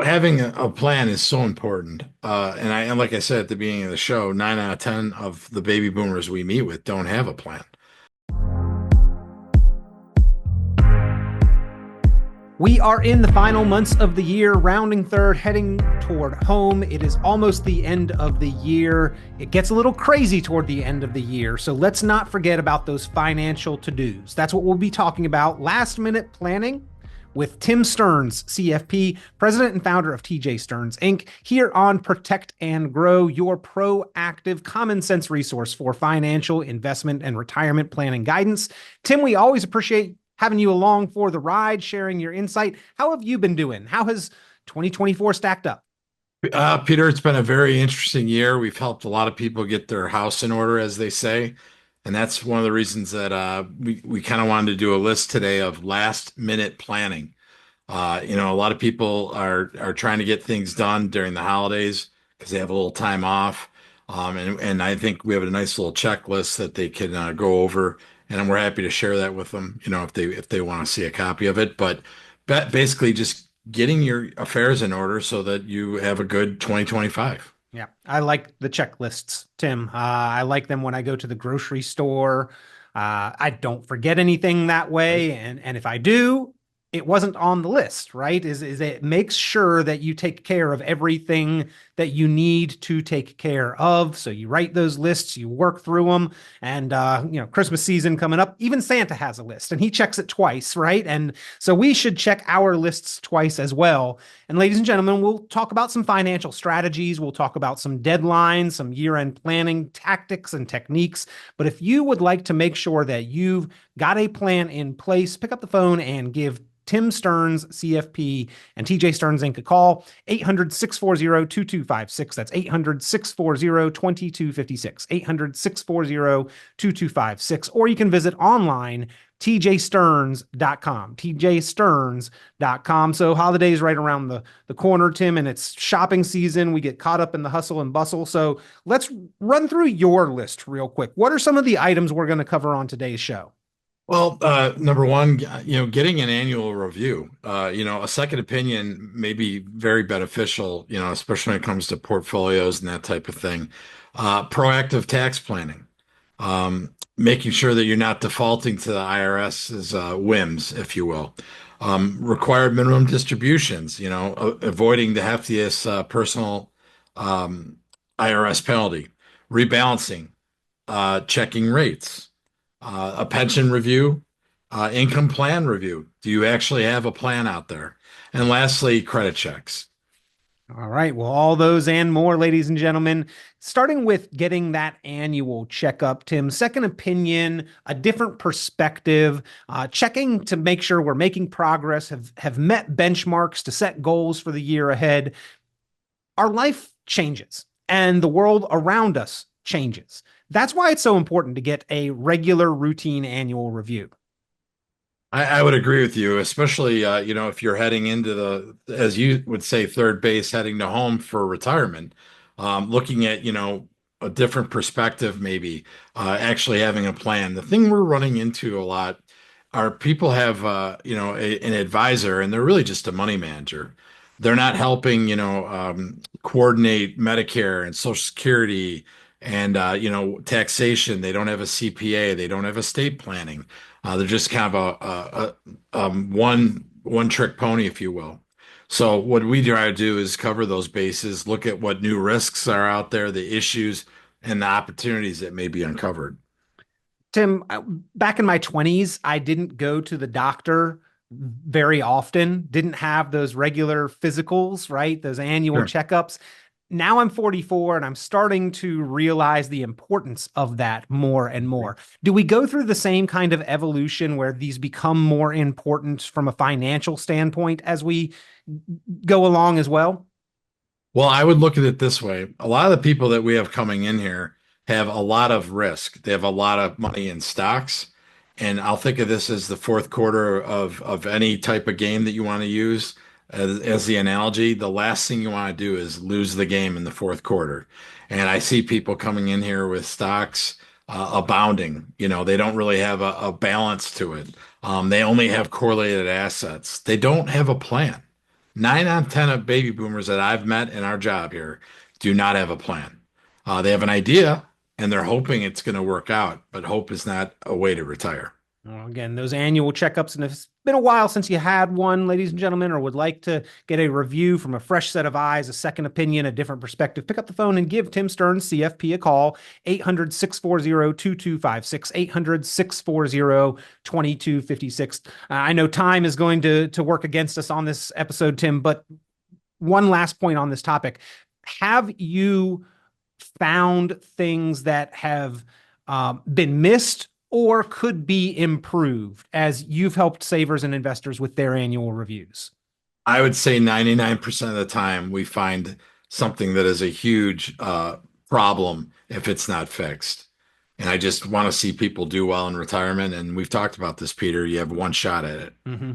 Having a plan is so important. And like I said at the beginning of the show, 9 out of 10 of the baby boomers we meet with don't have a plan. We are in the final months of the year, rounding third, heading toward home. It is almost the end of the year. It gets a little crazy toward the end of the year. So let's not forget about those financial to-dos. That's what we'll be talking about. Last minute planning with Tim Stearns, CFP, president and founder of TJ Stearns Inc., here on Protect and Grow, your proactive, common sense resource for financial, investment, and retirement planning guidance. Tim, we always appreciate having you along for the ride, sharing your insight. How have you been doing? How has 2024 stacked up? Peter, it's been a very interesting year. We've helped a lot of people get their house in order, as they say. And that's one of the reasons that we kind of wanted to do a list today of last minute planning. A lot of people are trying to get things done during the holidays because they have a little time off. And I think we have a nice little checklist that they can go over, and we're happy to share that with them, if they want to see a copy of it. But basically, just getting your affairs in order so that you have a good 2025. Yeah, I like the checklists, Tim. I like them when I go to the grocery store. I don't forget anything that way, and if I do, it wasn't on the list, right? Is it makes sure that you take care of everything that you need to take care of. So you write those lists, you work through them, and Christmas season coming up, even Santa has a list, and he checks it twice, right? And so we should check our lists twice as well. And ladies and gentlemen, we'll talk about some financial strategies. We'll talk about some deadlines, some year-end planning tactics and techniques. But if you would like to make sure that you've got a plan in place, pick up the phone and give Tim Stearns, CFP, and TJ Stearns Inc. a call, 800-640-2256. That's 800-640-2256, 800-640-2256. Or you can visit online, tjstearns.com, tjstearns.com. So holidays right around the corner, Tim, and it's shopping season. We get caught up in the hustle and bustle. So let's run through your list real quick. What are some of the items we're going to cover on today's show? Well, number one, getting an annual review, a second opinion may be very beneficial, especially when it comes to portfolios and that type of thing. Proactive tax planning, making sure that you're not defaulting to the IRS's whims, if you will. Required minimum distributions, avoiding the heftiest personal IRS penalty. Rebalancing, checking rates, a pension review, income plan review. Do you actually have a plan out there? And lastly, credit checks. All right. Well, all those and more, ladies and gentlemen, starting with getting that annual checkup, Tim, second opinion, a different perspective, checking to make sure we're making progress, have met benchmarks to set goals for the year ahead. Our life changes and the world around us changes. That's why it's so important to get a regular routine annual review. I would agree with you, especially if you're heading into as you would say, third base, heading to home for retirement, looking at a different perspective, maybe actually having a plan. The thing we're running into a lot are people have an advisor, and they're really just a money manager. They're not helping coordinate Medicare and Social Security and taxation. They don't have a CPA. They don't have estate planning. They're just kind of a one trick pony, if you will. So what we try to do is cover those bases, look at what new risks are out there, the issues, and the opportunities that may be uncovered. Tim, back in my 20s, I didn't go to the doctor very often, didn't have those regular physicals, right? Those annual Sure. checkups. Now I'm 44 and I'm starting to realize the importance of that more and more. Do we go through the same kind of evolution where these become more important from a financial standpoint as we go along as well? Well, I would look at it this way. A lot of the people that we have coming in here have a lot of risk. They have a lot of money in stocks. And I'll think of this as the fourth quarter of any type of game that you want to use as the analogy. The last thing you want to do is lose the game in the fourth quarter. And I see people coming in here with stocks abounding. They don't really have a balance to it. They only have correlated assets. They don't have a plan. Nine out of 10 of baby boomers that I've met in our job here do not have a plan. They have an idea and they're hoping it's going to work out, but hope is not a way to retire. Well, again, those annual checkups, and if it's been a while since you had one, ladies and gentlemen, or would like to get a review from a fresh set of eyes, a second opinion, a different perspective, pick up the phone and give Tim Stearns, CFP, a call, 800-640-2256, 800-640-2256. I know time is going to work against us on this episode, Tim, but one last point on this topic. Have you found things that have been missed or could be improved as you've helped savers and investors with their annual reviews? I would say 99% of the time we find something that is a huge problem if it's not fixed. And I just want to see people do well in retirement. And we've talked about this, Peter. You have one shot at it. Mm-hmm.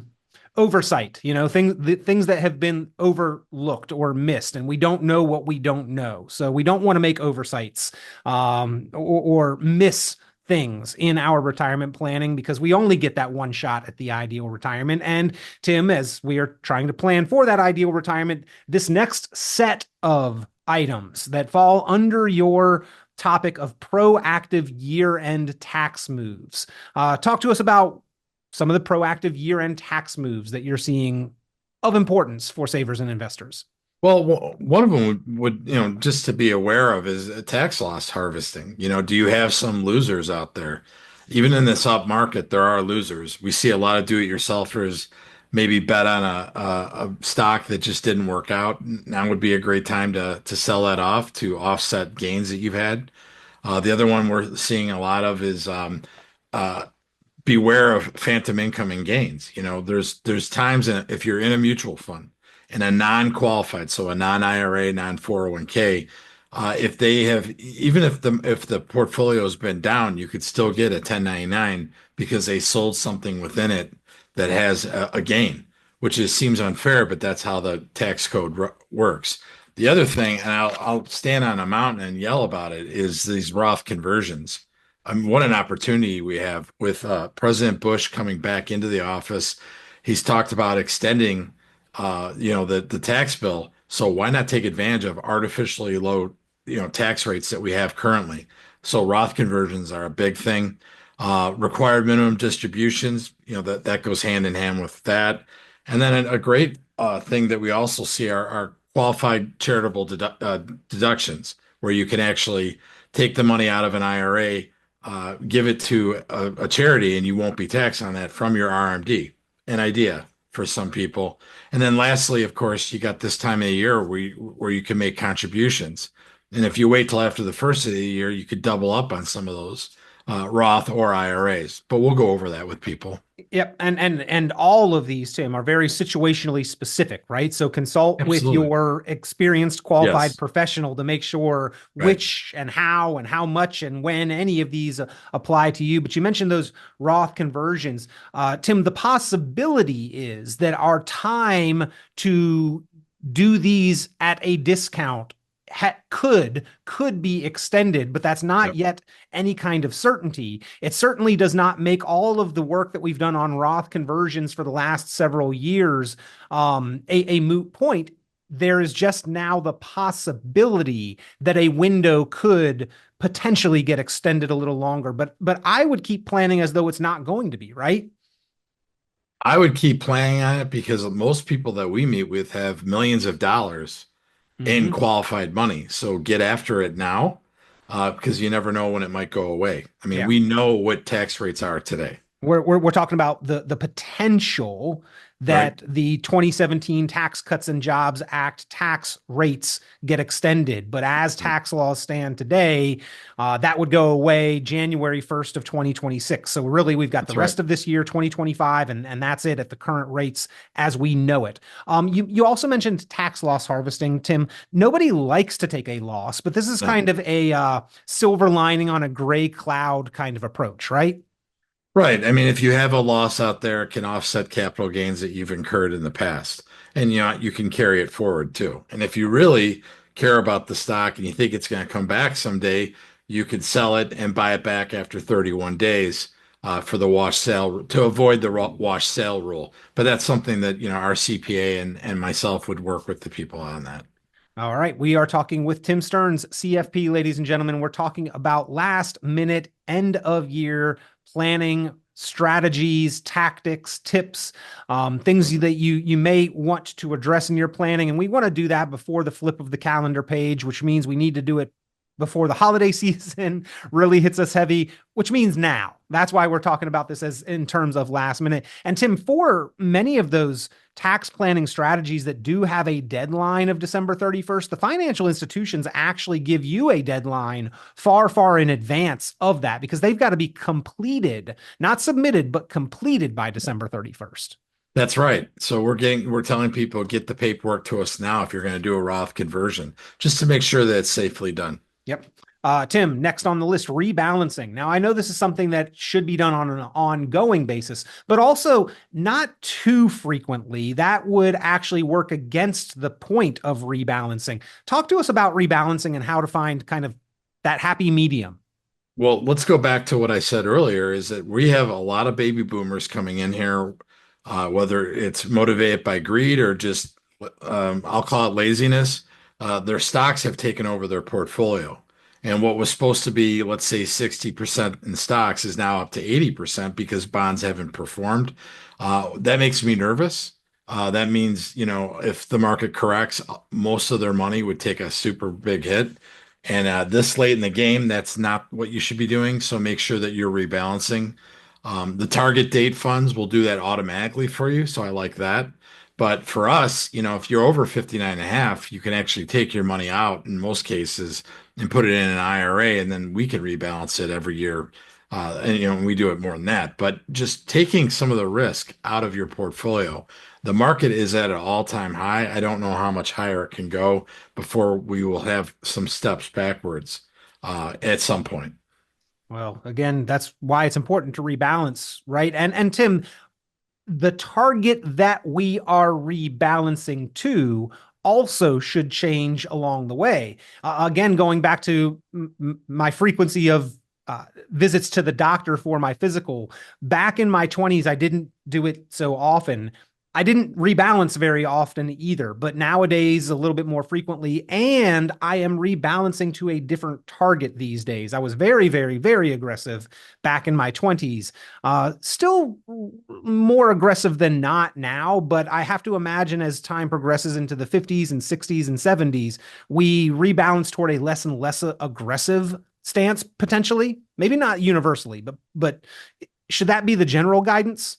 Oversight, things that have been overlooked or missed, and we don't know what we don't know. So we don't want to make oversights or miss things in our retirement planning because we only get that one shot at the ideal retirement. And Tim, as we are trying to plan for that ideal retirement, this next set of items that fall under your topic of proactive year-end tax moves. Talk to us about some of the proactive year-end tax moves that you're seeing of importance for savers and investors. Well, one of them would, just to be aware of is tax loss harvesting. Do you have some losers out there? Even in this up market, there are losers. We see a lot of do-it-yourselfers maybe bet on a stock that just didn't work out. Now would be a great time to sell that off to offset gains that you've had. The other one we're seeing a lot of is uh, beware of phantom income and gains. There's times if you're in a mutual fund and a non-qualified, so a non-IRA, non-401k, if they have, even if the portfolio has been down, you could still get a 1099 because they sold something within it that has a gain, which seems unfair, but that's how the tax code works. The other thing, and I'll stand on a mountain and yell about it, is these Roth conversions. What an opportunity we have with President Bush coming back into the office. He's talked about extending, the tax bill. So why not take advantage of artificially low, tax rates that we have currently? So Roth conversions are a big thing. Required minimum distributions, that goes hand in hand with that. And then a great thing that we also see are qualified charitable deductions, where you can actually take the money out of an IRA, give it to a charity, and you won't be taxed on that from your RMD. An idea for some people. And then lastly, of course, you got this time of the year where you can make contributions. And if you wait till after the first of the year, you could double up on some of those Roth or IRAs. But we'll go over that with people. Yep, and all of these, Tim, are very situationally specific, right? So consult with Absolutely. your experienced, qualified Yes. professional to make sure Right. which and how much and when any of these apply to you. But you mentioned those Roth conversions, Tim. The possibility is that our time to do these at a discount could be extended, but that's not Yep. yet any kind of certainty. It certainly does not make all of the work that we've done on Roth conversions for the last several years a moot point. There is just now the possibility that a window could potentially get extended a little longer, but I would keep planning as though it's not going to be, right? I would keep planning on it because most people that we meet with have millions of dollars in Mm-hmm. qualified money. So get after it now, because you never know when it might go away. I mean, Yeah. we know what tax rates are today, We're talking about the potential right? that the 2017 Tax Cuts and Jobs Act tax rates get extended. But as tax laws stand today, that would go away January 1st of 2026. So really, we've got the That's right. rest of this year, 2025, and that's it at the current rates as we know it. You also mentioned tax loss harvesting, Tim. Nobody likes to take a loss, but this is No. kind of a silver lining on a gray cloud kind of approach, right? Right. I mean, if you have a loss out there, it can offset capital gains that you've incurred in the past. And you can carry it forward too. And if you really care about the stock and you think it's going to come back someday, you could sell it and buy it back after 31 days, for the wash sale to avoid the wash sale rule. But that's something that, our CPA and myself would work with the people on that. All right. We are talking with Tim Stearns, CFP, ladies and gentlemen. We're talking about last minute, end of year planning strategies, tactics, tips, things that you may want to address in your planning. And we want to do that before the flip of the calendar page, which means we need to do it before the holiday season really hits us heavy, which means now. That's why we're talking about this as in terms of last minute. And Tim, for many of those tax planning strategies that do have a deadline of December 31st, the financial institutions actually give you a deadline far, far in advance of that because they've got to be completed, not submitted, but completed by December 31st. That's right. So we're telling people get the paperwork to us now if you're going to do a Roth conversion, just to make sure that it's safely done. Yep. Tim, next on the list, rebalancing. Now, I know this is something that should be done on an ongoing basis, but also not too frequently. That would actually work against the point of rebalancing. Talk to us about rebalancing and how to find kind of that happy medium. Well, let's go back to what I said earlier, is that we have a lot of baby boomers coming in here, whether it's motivated by greed or just, I'll call it laziness. Their stocks have taken over their portfolio. And what was supposed to be, let's say, 60% in stocks is now up to 80% because bonds haven't performed. That makes me nervous. That means, if the market corrects, most of their money would take a super big hit. And this late in the game, that's not what you should be doing. So make sure that you're rebalancing. The target date funds will do that automatically for you. So I like that. But for us, if you're over 59 and a half, you can actually take your money out in most cases and put it in an IRA, and then we can rebalance it every year. And we do it more than that. But just taking some of the risk out of your portfolio, the market is at an all-time high. I don't know how much higher it can go before we will have some steps backwards at some point. Well, again, that's why it's important to rebalance, right? And Tim, the target that we are rebalancing to also should change along the way. Again, going back to my frequency of visits to the doctor for my physical, back in my 20s, I didn't do it so often. I didn't rebalance very often either, but nowadays a little bit more frequently, and I am rebalancing to a different target these days. I was very, very, very aggressive back in my 20s. Still more aggressive than not now, but I have to imagine as time progresses into the 50s and 60s and 70s, we rebalance toward a less and less aggressive stance potentially. Maybe not universally, but should that be the general guidance?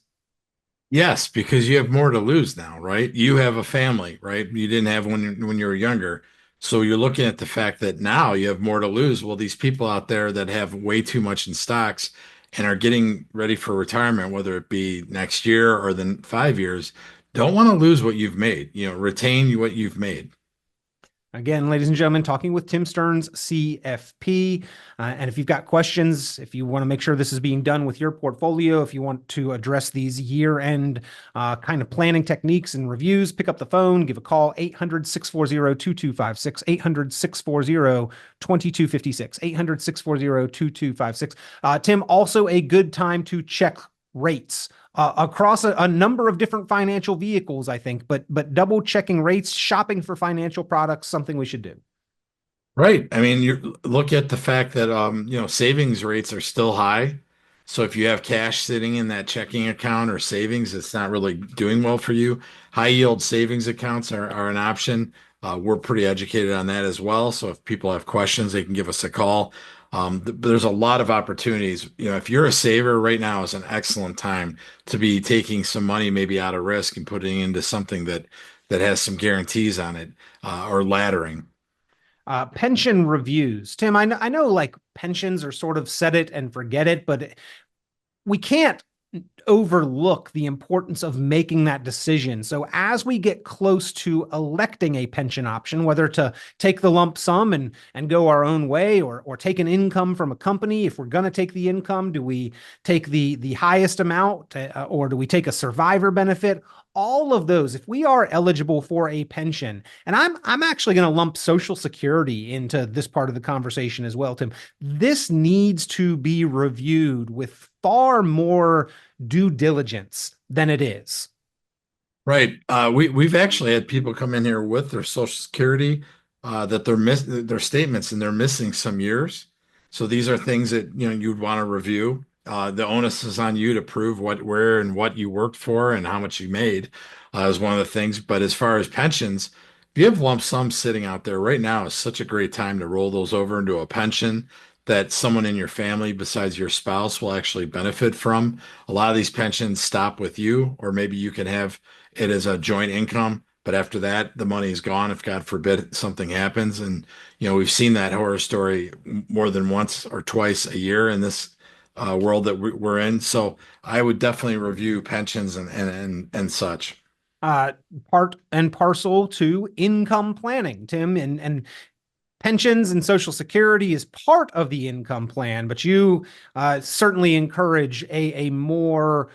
Yes, because you have more to lose now, right? You have a family, right? You didn't have when you were younger. So you're looking at the fact that now you have more to lose. Well, these people out there that have way too much in stocks and are getting ready for retirement, whether it be next year or then 5 years, don't want to lose what you've made. Retain what you've made. Again, ladies and gentlemen, talking with Tim Stearns, CFP. And if you've got questions, if you want to make sure this is being done with your portfolio, if you want to address these year-end kind of planning techniques and reviews, pick up the phone, give a call, 800-640-2256, 800-640-2256, 800-640-2256. Tim, also a good time to check rates across a number of different financial vehicles, I think, but double checking rates, shopping for financial products, something we should do. Right. I mean, you look at the fact that savings rates are still high. So if you have cash sitting in that checking account or savings, it's not really doing well for you. High yield savings accounts are an option. We're pretty educated on that as well. So if people have questions, they can give us a call. There's a lot of opportunities. If you're a saver right now is an excellent time to be taking some money maybe out of risk and putting into something that has some guarantees on it or laddering. Pension reviews. Tim, I know like pensions are sort of set it and forget it, but we can't overlook the importance of making that decision. So as we get close to electing a pension option, whether to take the lump sum and go our own way or take an income from a company, if we're going to take the income, do we take the highest amount or do we take a survivor benefit? all of those, if we are eligible for a pension, and I'm actually going to lump Social Security into this part of the conversation as well, Tim. This needs to be reviewed with far more due diligence than it is. Right. We've actually had people come in here with their Social Security that they're miss their statements and they're missing some years. So these are things that you'd want to review. The onus is on you to prove what, where, and what you worked for and how much you made is one of the things. But as far as pensions, if you have lump sums sitting out there right now, is such a great time to roll those over into a pension that someone in your family besides your spouse will actually benefit from. A lot of these pensions stop with you, or maybe you can have it is a joint income, but after that, the money is gone if God forbid something happens. And we've seen that horror story more than once or twice a year in this world that we're in. So I would definitely review pensions and such. Uh, Part and parcel to income planning, Tim, and pensions and Social Security is part of the income plan, but you certainly encourage a more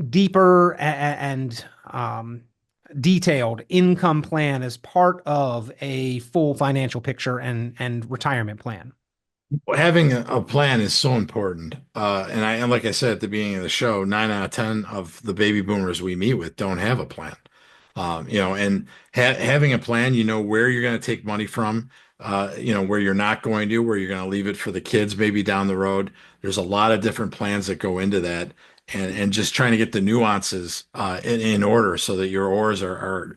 deeper and detailed income plan as part of a full financial picture and retirement plan. Having a plan is so important. And like I said at the beginning of the show, 9 out of 10 of the baby boomers we meet with don't have a plan. And having a plan, you know where you're going to take money from, where you're not going to, where you're going to leave it for the kids maybe down the road. There's a lot of different plans that go into that, and just trying to get the nuances in order so that your oars are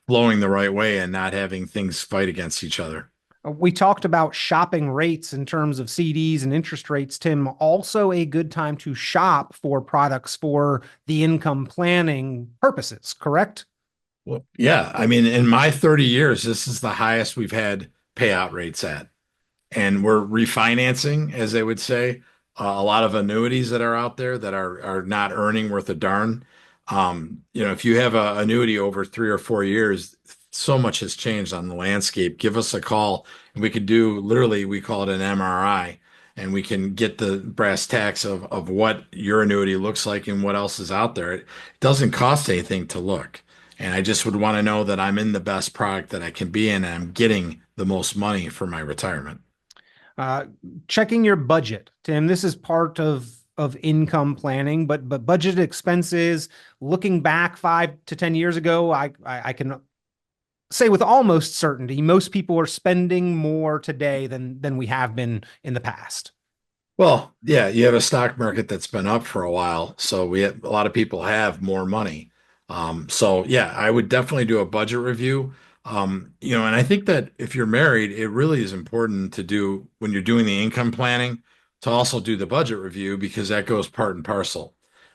flowing the right way and not having things fight against each other. We talked about shopping rates in terms of CDs and interest rates, Tim. Also, a good time to shop for products for the income planning purposes, correct? Well, yeah. I mean, in my 30 years, this is the highest we've had payout rates at. And we're refinancing, as they would say, a lot of annuities that are out there that are not earning worth a darn. If you have an annuity over 3 or 4 years, so much has changed on the landscape. Give us a call, and we could do literally, we call it an MRI, and we can get the brass tacks of what your annuity looks like and what else is out there. It doesn't cost anything to look. And I just would want to know that I'm in the best product that I can be in, and I'm getting the most money for my retirement. Uh, Checking your budget, Tim. This is part of income planning, but budget expenses. Looking back 5 to 10 years ago, I can say with almost certainty most people are spending more today than we have been in the past. Well, yeah, you have a stock market that's been up for a while, so we have, a lot of people have more money. So yeah, I would definitely do a budget review. And I think that if you're married, it really is important to do when you're doing the income planning to also do the budget review because that goes part and parcel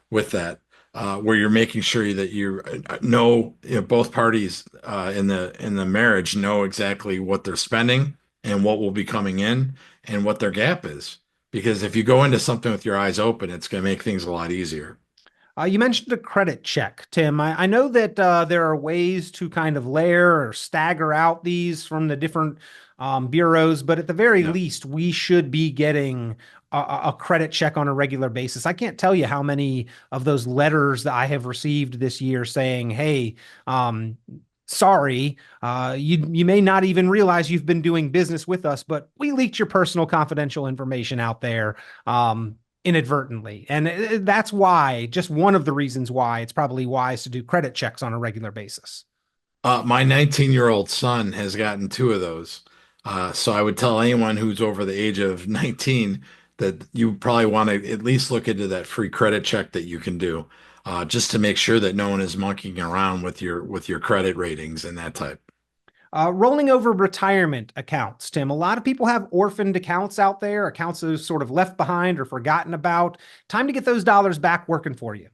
with that, where you're making sure that you know, both parties in the marriage know exactly what they're spending and what will be coming in and what their gap is. Because if you go into something with your eyes open, it's going to make things a lot easier. You mentioned a credit check, Tim. I know that there are ways to kind of layer or stagger out these from the different bureaus, but at the very Yeah. least, we should be getting a credit check on a regular basis. I can't tell you how many of those letters that I have received this year saying, "Hey, sorry, you may not even realize you've been doing business with us, but we leaked your personal confidential information out there." Inadvertently. And that's why, just one of the reasons why it's probably wise to do credit checks on a regular basis. My 19-year-old son has gotten two of those. So I would tell anyone who's over the age of 19 that you probably want to at least look into that free credit check that you can do, just to make sure that no one is monkeying around with your credit ratings and that type. Rolling over retirement accounts, Tim. A lot of people have orphaned accounts out there, accounts that are sort of left behind or forgotten about. Time to get those dollars back working for you.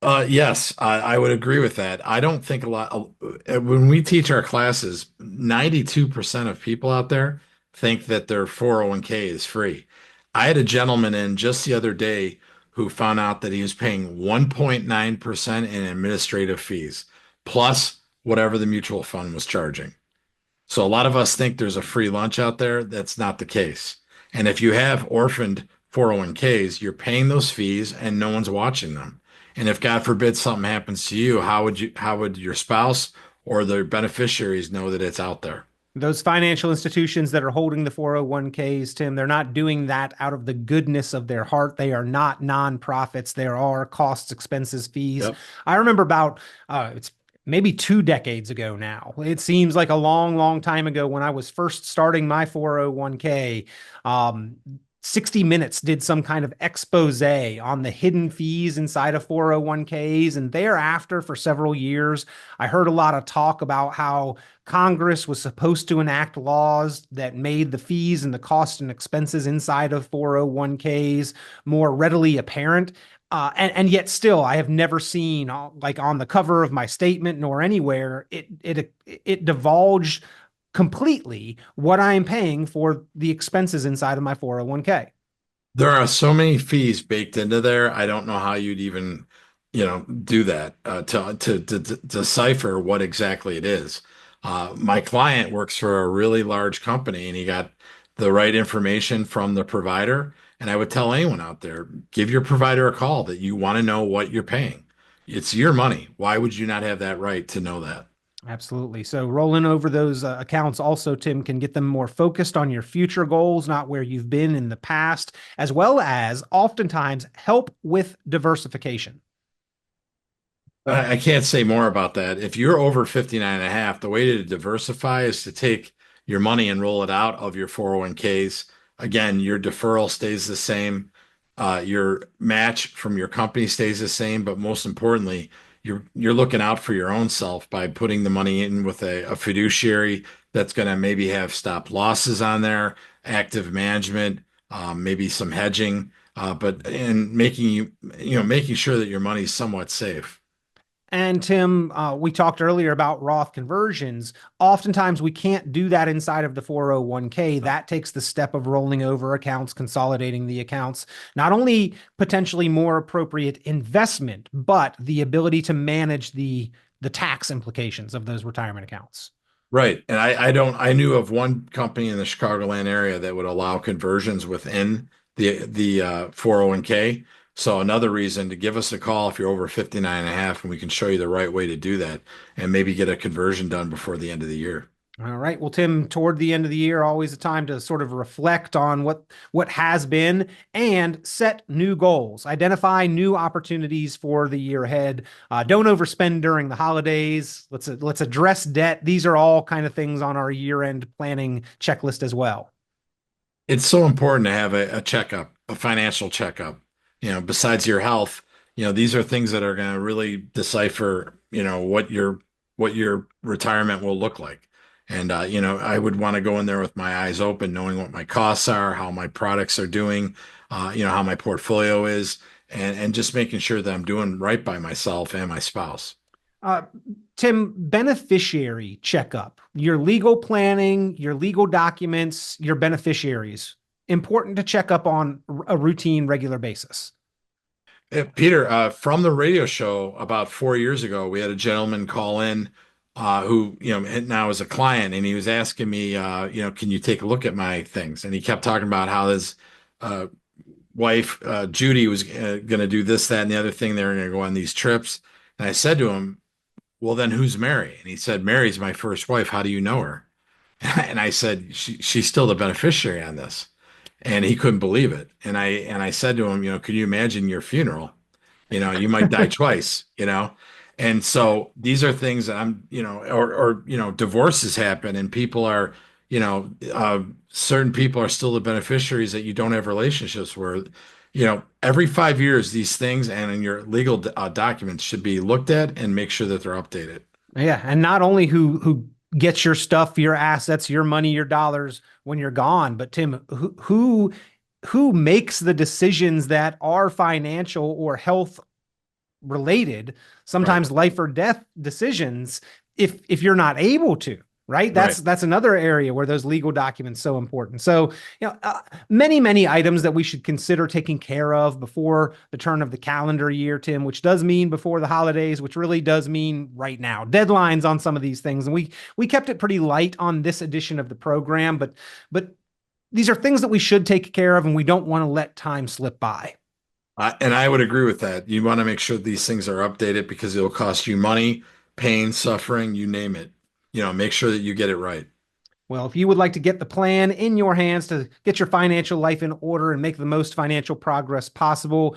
Yes, I would agree with that. I don't think a lot, when we teach our classes, 92% of people out there think that their 401k is free. I had a gentleman in just the other day who found out that he was paying 1.9% in administrative fees, plus whatever the mutual fund was charging. So a lot of us think there's a free lunch out there. That's not the case. And if you have orphaned 401ks, you're paying those fees and no one's watching them. And if God forbid something happens to you, how would your spouse or the beneficiaries know that it's out there? Those financial institutions that are holding the 401ks, Tim, they're not doing that out of the goodness of their heart. They are not nonprofits. There are costs, expenses, fees. Yep. I remember about it's maybe 2 decades ago now. It seems like a long, long time ago when I was first starting my 401k. Um, 60 Minutes did some kind of expose on the hidden fees inside of 401ks. And thereafter, for several years, I heard a lot of talk about how Congress was supposed to enact laws that made the fees and the costs and expenses inside of 401ks more readily apparent. And yet still, I have never seen, like on the cover of my statement nor anywhere, it divulged completely what I am paying for the expenses inside of my 401k. There are so many fees baked into there. I don't know how you'd even, do that to decipher what exactly it is. My client works for a really large company, and he got the right information from the provider. And I would tell anyone out there, give your provider a call that you want to know what you're paying. It's your money. Why would you not have that right to know that? Absolutely. So rolling over those accounts also, Tim, can get them more focused on your future goals, not where you've been in the past, as well as oftentimes help with diversification. I can't say more about that. If you're over 59 and a half, the way to diversify is to take your money and roll it out of your 401ks. Again, your deferral stays the same. Your match from your company stays the same, but most importantly, you're looking out for your own self by putting the money in with a fiduciary that's going to maybe have stop losses on there, active management, maybe some hedging, but and making sure that your money's somewhat safe. And Tim, we talked earlier about Roth conversions. Oftentimes, we can't do that inside of the 401k. That takes the step of rolling over accounts, consolidating the accounts, not only potentially more appropriate investment, but the ability to manage the tax implications of those retirement accounts. Right. And I knew of one company in the Chicagoland area that would allow conversions within the 401k. So another reason to give us a call if you're over 59 and a half, and we can show you the right way to do that and maybe get a conversion done before the end of the year. All right. Well, Tim, toward the end of the year, always a time to sort of reflect on what has been and set new goals. Identify new opportunities for the year ahead. Don't overspend during the holidays. Let's address debt. These are all kind of things on our year-end planning checklist as well. It's so important to have a checkup, a financial checkup. Besides your health, these are things that are going to really decipher, what your retirement will look like. And I would want to go in there with my eyes open, knowing what my costs are, how my products are doing, how my portfolio is, and just making sure that I'm doing right by myself and my spouse. Uh, Tim, beneficiary checkup, your legal planning, your legal documents, your beneficiaries, important to check up on a routine, regular basis. Peter, from the radio show about 4 years ago, we had a gentleman call in who, now is a client, and he was asking me, can you take a look at my things? And he kept talking about how his uh, wife, Judy, was going to do this, that, and the other thing. They were going to go on these trips. And I said to him, well, then who's Mary? And he said, Mary's my first wife. How do you know her? And I said, she's still the beneficiary on this. And he couldn't believe it. And I said to him, can you imagine your funeral? You might die twice, And so these are things that I'm, divorces happen, and people are, certain people are still the beneficiaries that you don't have relationships with. Every 5 years, these things and in your legal documents should be looked at and make sure that they're updated. Yeah, and not only who gets your stuff, your assets, your money, your dollars when you're gone, but Tim, who makes the decisions that are financial or health related, Right. sometimes life or death decisions, if you're not able to, right? Right. That's another area where those legal documents so important. So, many items that we should consider taking care of before the turn of the calendar year, Tim, which does mean before the holidays, which really does mean right now. Deadlines on some of these things, and we kept it pretty light on this edition of the program, but these are things that we should take care of, and we don't want to let time slip by. And I would agree with that. You want to make sure these things are updated because it'll cost you money, pain, suffering, you name it. Make sure that you get it right. Well, if you would like to get the plan in your hands to get your financial life in order and make the most financial progress possible,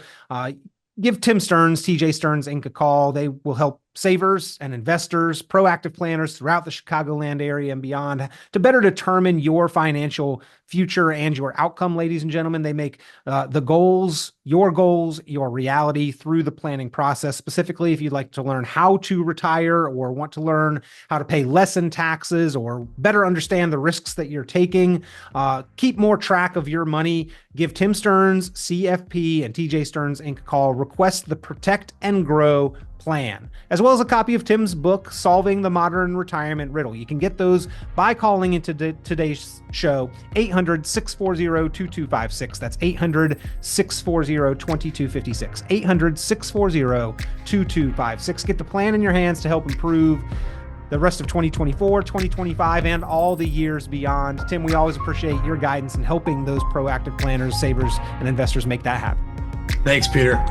give Tim Stearns, TJ Stearns Inc. a call. They will help savers and investors, proactive planners throughout the Chicagoland area and beyond to better determine your financial future and your outcome, ladies and gentlemen. They make the goals, your reality through the planning process. Specifically, if you'd like to learn how to retire or want to learn how to pay less in taxes or better understand the risks that you're taking, keep more track of your money, give Tim Stearns, CFP, and TJ Stearns Inc. a call. Request the Protect and Grow plan, as well as a copy of Tim's book, Solving the Modern Retirement Riddle. You can get those by calling into today's show, 800-640-2256. That's 800-640-2256. 800-640-2256. Get the plan in your hands to help improve the rest of 2024, 2025, and all the years beyond. Tim, we always appreciate your guidance in helping those proactive planners, savers, and investors make that happen. Thanks, Peter.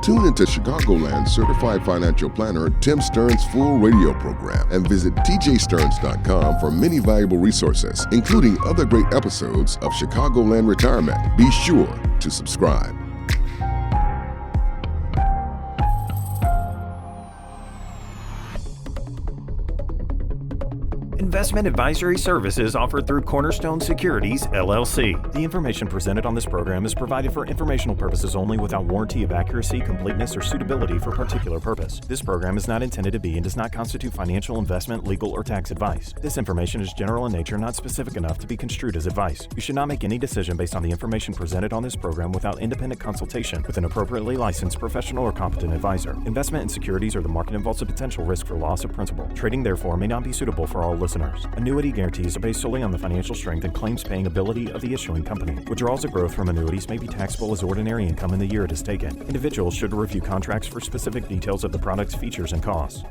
Tune into Chicagoland certified financial planner Tim Stearns' full radio program and visit tjstearns.com for many valuable resources, including other great episodes of Chicagoland Retirement. Be sure to subscribe. Investment advisory services offered through Cornerstone Securities, LLC. The information presented on this program is provided for informational purposes only without warranty of accuracy, completeness, or suitability for particular purpose. This program is not intended to be and does not constitute financial, investment, legal, or tax advice. This information is general in nature, not specific enough to be construed as advice. You should not make any decision based on the information presented on this program without independent consultation with an appropriately licensed professional or competent advisor. Investment in securities or the market involves a potential risk for loss of principal. Trading, therefore, may not be suitable for all listeners. Annuity guarantees are based solely on the financial strength and claims-paying ability of the issuing company. Withdrawals of growth from annuities may be taxable as ordinary income in the year it is taken. Individuals should review contracts for specific details of the product's features and costs.